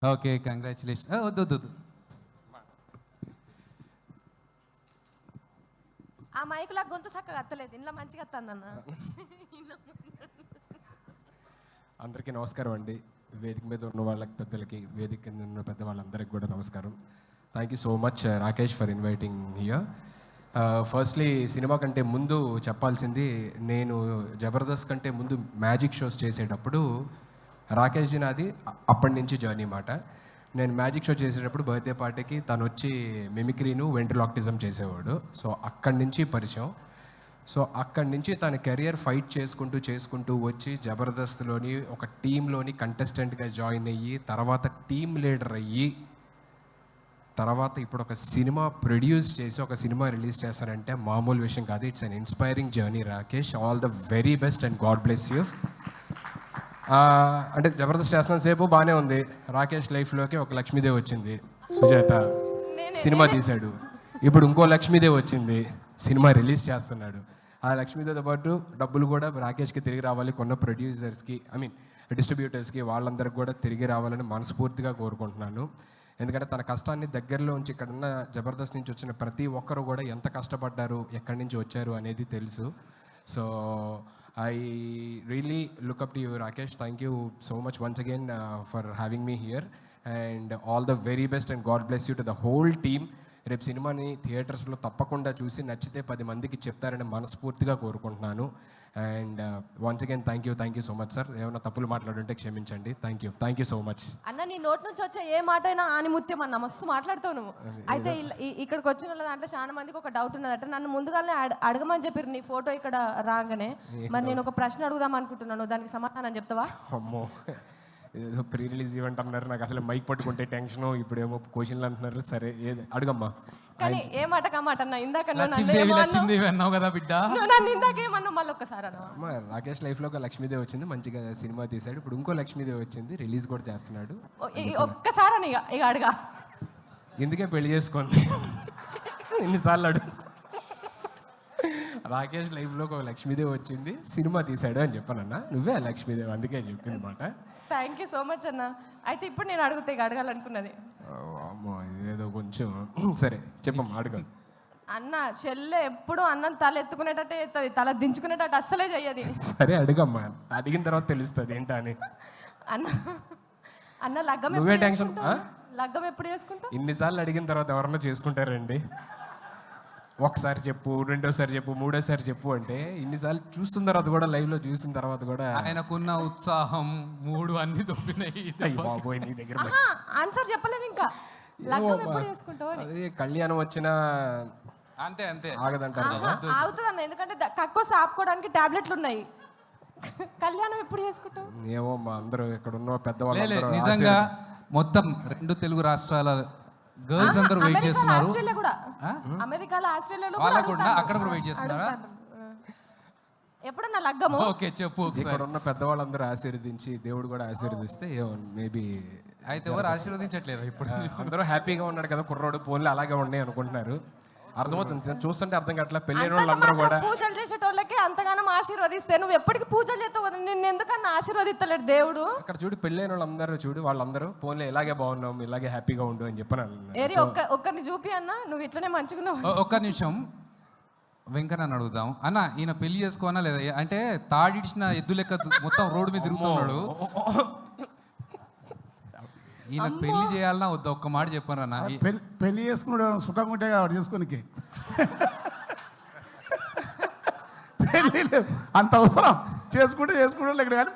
Okay, congratulation. వద్దు వద్దు వద్దు. ఆ మైకులా గొంతు చక్కగా అత్తలేదు, ఇంట్లో మంచిగా అత్తందన్న. అందరికీ నమస్కారం అండి. వేదిక మీద ఉన్న వాళ్ళకి, పెద్దలకి, వేదిక కింద ఉన్న పెద్ద వాళ్ళందరికీ కూడా నమస్కారం. Thank you so much Rakesh for inviting here. Firstly cinema కంటే ముందు చెప్పాల్సింది, నేను జబర్దస్త్ కంటే ముందు మ్యాజిక్ షోస్ చేసేటప్పుడు రాకేష్ జీ నాది అప్పటి నుంచి జర్నీ మాట. నేను మ్యాజిక్ షో చేసేటప్పుడు బర్త్డే పార్టీకి తను వచ్చి మిమిక్రీను వెంట్రలాక్టిజం చేసేవాడు. సో అక్కడి నుంచి పరిచయం. సో అక్కడి నుంచి తన కెరియర్ ఫైట్ చేసుకుంటూ వచ్చి జబర్దస్త్లోని ఒక టీంలోని కంటెస్టెంట్గా జాయిన్ అయ్యి, తర్వాత టీమ్ లీడర్ అయ్యి, తర్వాత ఇప్పుడు ఒక సినిమా ప్రొడ్యూస్ చేసి ఒక సినిమా రిలీజ్ చేస్తారంటే మామూలు విషయం కాదు. It's an inspiring journey Rakesh. All the very best and God bless you. అంటే జబర్దస్త్ చేస్తున్న సేపు బాగానే ఉంది. రాకేష్ లైఫ్లోకి ఒక లక్ష్మీదేవి వచ్చింది, సుజాత. సినిమా తీశాడు. ఇప్పుడు ఇంకో లక్ష్మీదేవి వచ్చింది, సినిమా రిలీజ్ చేస్తున్నాడు. ఆ లక్ష్మీదేవితో పాటు డబ్బులు కూడా రాకేష్కి తిరిగి రావాలి, కొన్న ప్రొడ్యూసర్స్కి, డిస్ట్రిబ్యూటర్స్కి, వాళ్ళందరికీ కూడా తిరిగి రావాలని మనస్ఫూర్తిగా కోరుకుంటున్నాను. ఎందుకంటే తన కష్టాన్ని దగ్గరలో ఉంచి, ఇక్కడున్న జబర్దస్త్ నుంచి వచ్చిన ప్రతి ఒక్కరు కూడా ఎంత కష్టపడ్డారు, ఎక్కడి నుంచి వచ్చారు అనేది తెలుసు. So I really look up to you, Rakesh. Thank you so much once again for having me here, and all the very best and God bless you to the whole team. రేపు సినిమాని థియేటర్స్లో తప్పకుండా చూసి నచ్చితే 10 మందికి చెప్తారని మనస్ఫూర్తిగా కోరుకుంటున్నాను. And once again thank you so much sir. ఏమైనా తప్పులు మాట్లాడుంటే క్షమించండి. థ్యాంక్ యూ సో మచ్ అన్న. నీ నోటి నుంచి వచ్చే ఏ మాట అయినా ఆనిముత్యం అన్న, మస్తు మాట్లాడుతావు నువ్వు. అయితే ఇక్కడికి వచ్చిన వాళ్ళ దాంట్లో చాలా మందికి ఒక డౌట్ ఉన్నదట. నన్ను ముందుగానే అడగమని చెప్పారు నీ ఫోటో ఇక్కడ రాగానే. మరి నేను ఒక ప్రశ్న అడుగుదాం అనుకుంటున్నాను, దానికి సమాధానం చెప్తావా? అమ్మో, ఏదో ప్రీ రిలీజ్ ఈవెంట్ అన్నారు, నాకు అసలు మైక్ పట్టుకుంటే టెన్షన్, ఇప్పుడేమో క్వశ్చన్లు అంటున్నారు. సరే ఏది అడుగమ్మా. కానీ ఏ మాట కమాట అన్న, ఇందాక లక్ష్మీదేవి అన్నావు కదా బిడ్డ. నన్ను ఇందాకేమన్నా మళ్ళీ ఒక్కసారి అన్న. అమ్మ, రాకేష్ లైఫ్లో ఒక లక్ష్మీదేవి వచ్చింది, మంచిగా సినిమా తీశాడు. ఇప్పుడు ఇంకో లక్ష్మీదేవి వచ్చింది, రిలీజ్ కూడా చేస్తున్నాడు. ఒక్కసారి అని ఇక అడగా. ఎందుకే పెళ్లి చేసుకోండి ఎన్నిసార్లు అడుగు. రాకేష్ లైఫ్లో ఒక లక్ష్మీదేవి వచ్చింది, సినిమా తీశాడు అని చెప్పానన్నా. నువ్వే లక్ష్మీదేవి, అందుకే చెప్పింది మాట. థ్యాంక్ యూ సో మచ్ అన్న. అయితే ఇప్పుడు నేను అడుగుతా, ఇక అడగాలనుకున్నది. అమ్మో, ఇదేదో కొంచెం సరే చెప్పమ్మా, అడుగు. అన్న చెల్లె ఎప్పుడు అన్నం తల ఎత్తుకునేటట్టే ఎత్తది, తల దించుకునేటట్టు అస్సలే చెయ్యది. సరే అడుగమ్మా, అడిగిన తర్వాత తెలుస్తుంది ఏంటా అని. అన్న లగ్గం నువ్వే టెన్షన్. లగ్గం ఎప్పుడు చేసుకుంటావు? ఇన్నిసార్లు అడిగిన తర్వాత ఎవరన్నా చేసుకుంటారండి? ఒకసారి చెప్పు, రెండోసారి చెప్పు, మూడోసారి చెప్పు అంటే ఇన్నిసార్లు చూస్తున్న తర్వాత కూడా, లైవ్లో చూసిన తర్వాత కూడా ఆయనకున్న ఉత్సాహం, మూడు అన్ని దొబ్బినాయి. బాబోయ్, నీ దగ్గర ఆన్సర్ చెప్పలేదు ఇంకా. లగ్గం ఎప్పుడు చేసుకుంటావు? అదే కళ్యాణం వచ్చినా అంతే అంతే ఆగదంటారు కదా. ఆగుతుంది అన్న, ఎందుకంటే కక్కోసి ఆపుకోవడానికి టాబ్లెట్లు ఉన్నాయి. కళ్యాణం ఎప్పుడు చేసుకుంటావు? ఏమో మా అందరూ ఇక్కడ ఉన్న పెద్దవాళ్ళు నిజంగా మొత్తం 2 తెలుగు రాష్ట్రాల గర్ల్స్ అందరూ వెయిట్ చేస్తున్నారు. ఆస్ట్రేలియా కూడా, అమెరికాలో, ఆస్ట్రేలియాలో వాళ్ళకు కూడా అక్కడ కూడా వెయిట్ చేస్తున్నారా? ఎప్పుడన్నా లగ్గము? ఓకే చెప్పు. ఇక్కడ ఉన్న పెద్దవాళ్ళందరూ ఆశీర్వదించి, దేవుడు కూడా ఆశీర్వదిస్తే మేబీ. అయితే ఎవరు ఆశీర్వదించట్లేదు ఇప్పుడు? అందరూ హ్యాపీగా ఉన్నాడు కదా కుర్రోడు, పోన్లు అలాగే ఉన్నాయి అనుకుంటున్నారు. అర్థమవుతుంది, చూస్తుంటే అర్థం కావట్లా. పెళ్ళైన వాళ్ళందరూ కూడా పూజలు చేసేటోళ్ళకి అంతగానం ఆశీర్వదిస్తే నువ్వు ఎప్పటికి పూజలు చేస్తావు, నిన్ను ఎందుకన్నా ఆశీర్వదిస్తలేడు దేవుడు? అక్కడ చూడు, పెళ్ళైన వాళ్ళందరూ చూడు, వాళ్ళందరూ పోన్లే ఇలాగే బాగున్నాం, ఇలాగే హ్యాపీగా ఉండు అని చెప్పాను. ఏరి ఒక్కరిని చూపి అన్న, నువ్వు ఇట్లనే మంచిగున్నావు. ఒక్క నిమిషం వెంకన్న అడుగుదాం. అన్న, ఈయన పెళ్లి చేసుకోనా లేదా? అంటే తాడిడిచిన ఎద్దు లెక్క మొత్తం రోడ్డు మీద తిరుగుతున్నాడు. ఈయన పెళ్లి చేయాలన్నా వద్దా? ఒక్క మాట చెప్పాను అన్న. పెళ్లి చేసుకున్నాడు సుఖంగా ఉంటే కదా చేసుకోనికి. పెళ్ళి అంత అవసరం, చేసుకుంటే ఇక్కడ కానీ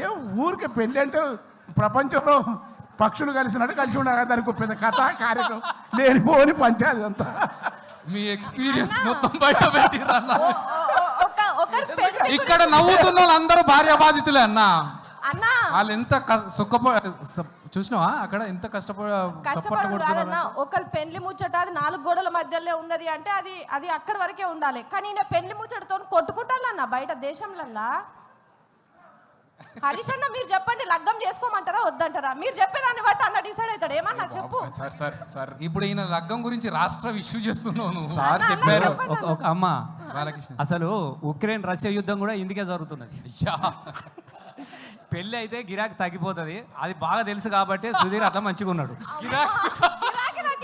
ఏ ఊరికి పెళ్ళి అంటే ప్రపంచంలో పక్షులు కలిసినట్టు కలిసి ఉండాలి కదా. దానికి పెద్ద కథ కార్యక్రమం లేనిపోని పంచాయతీ అంతా. మీ ఎక్స్పీరియన్స్ మొత్తం బయట పెట్టిర్రు అన్న. ఇక్కడ నవ్వుతున్న వాళ్ళందరూ భార్య బాధితులే అన్న. వాళ్ళు ఎంత చూసినావా అక్కడ ఎంత కష్టపడుతున్నారన్న. ఒకళ్ళు పెళ్లి ముచ్చట అది 4 గోడల మధ్యలో ఉన్నది అంటే అది అక్కడి వరకే ఉండాలి. కానీ నేను పెళ్లి ముచ్చటతో కొట్టుకుంటానన్న బయట దేశంలల్లా. హరీష్ అన్న, మీరు చెప్పండి, లగ్గం చేసుకోమంటారా వద్దంటారా? మీరు చెప్పేదాన్ని బట్టి అన్న డిసైడ్ అవుతాడు. ఏమన్నా చెప్పు. సార్ ఇప్పుడు ఈయన లగ్గం గురించి రాష్ట్ర ఇష్యూ చేస్తున్నాను. సార్ చెప్పారు. అమ్మ, అసలు ఉక్రెయిన్ రష్యా యుద్ధం కూడా ఇందుకే జరుగుతున్నది. పెళ్ళి అయితే గిరాకీ తగ్గిపోతుంది, అది బాగా తెలుసు కాబట్టి సుధీర్ అట్లా మంచిగా ఉన్నాడు.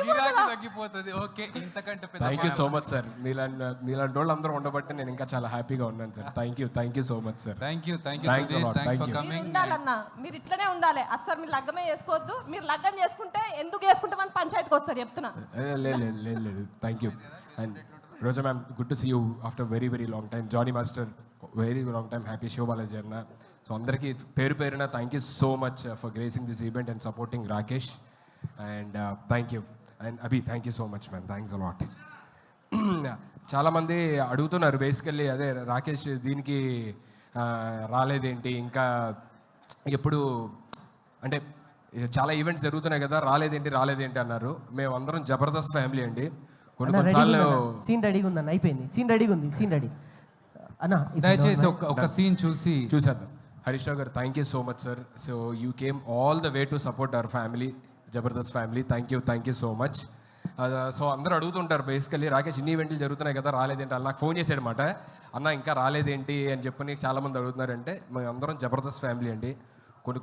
గిరాకీ తగ్గిపోతుంది. ఓకే, ఇంతకంటే పెద్ద thank you so much sir. మీలాంటి వాళ్ళు అందరూ ఉండబట్టి నేను ఇంకా చాలా హ్యాపీగా ఉన్నాను sir. Thank you so much sir. Thank you Thanks a lot. Thanks Thank for you. Coming. ఉండాలన్నా, మీరు ఇట్లనే ఉండాలి. అస్సలు మీరు లగ్గమే చేసుకోవద్దు. మీరు లగ్గం చేసుకుంటే ఎందుకు చేసుకుంటే మన పంచాయతీకి వస్తారు చెప్తున్నా. లేదు thank you. And Roja ma'am, good to see you after very long time. Jani master, very long time. Happy Sivabalaji అన్న. సో అందరికీ పేరున thank you so much for gracing this event and supporting Rakesh. And thank you. And Abhi, thank you so much ma'am. Thanks a lot. చాలామంది అడుగుతున్నారు basically, అదే రాకేష్ దీనికి రాలేదేంటి, ఇంకా ఎప్పుడు అంటే చాలా ఈవెంట్స్ జరుగుతున్నాయి కదా, రాలేదేంటి అన్నారు. మేమందరం జబర్దస్త్ ఫ్యామిలీ అండి. కొన్నిసార్లు సీన్ రెడీగా ఉందన్న, అయిపోయింది. సీన్ రెడీగా ఉంది. సీన్ రెడీ అన్న. దయచేసి ఒక సీన్ చూసి చూసేద్దాం. హరీష్ రావు గారు, thank you so much sir. So you came all the way to support our family, Jabardasth family. Thank you so much. So అందరూ అడుగుతుంటారు బేసికల్లీ, రాకేష్ ఇన్ని ఈవెంట్లు జరుగుతున్నాయి కదా రాలేదేంటి అని. నాకు ఫోన్ చేసాడనమాట, అన్న ఇంకా రాలేదేంటి అని చెప్పని చాలామంది అడుగుతున్నారంటే, మేము అందరం జబర్దస్త్ ఫ్యామిలీ అండి.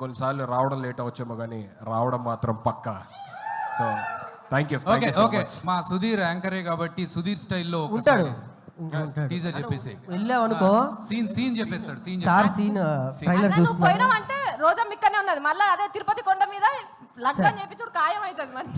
కొన్నిసార్లు రావడం లేట్ అవచ్చేమో కానీ రావడం మాత్రం పక్కా. So thank you. Okay okay, మా సుధీర్ యాంకరే కాబట్టి సుధీర్ స్టైల్లో ఉంటాడు. టీజర్ చెప్పేసి వెళ్ళావనుకో సీన్ చెప్పేస్తాడు. సార్ సీన్ ట్రైలర్ నువ్వు చూస్తున్నా. పోయినావంటే రోజా మిక్కనే ఉన్నది. మళ్ళీ అదే తిరుపతి కొండ మీద లగ్గం చేపించుడు ఖాయం అవుతుంది మరి.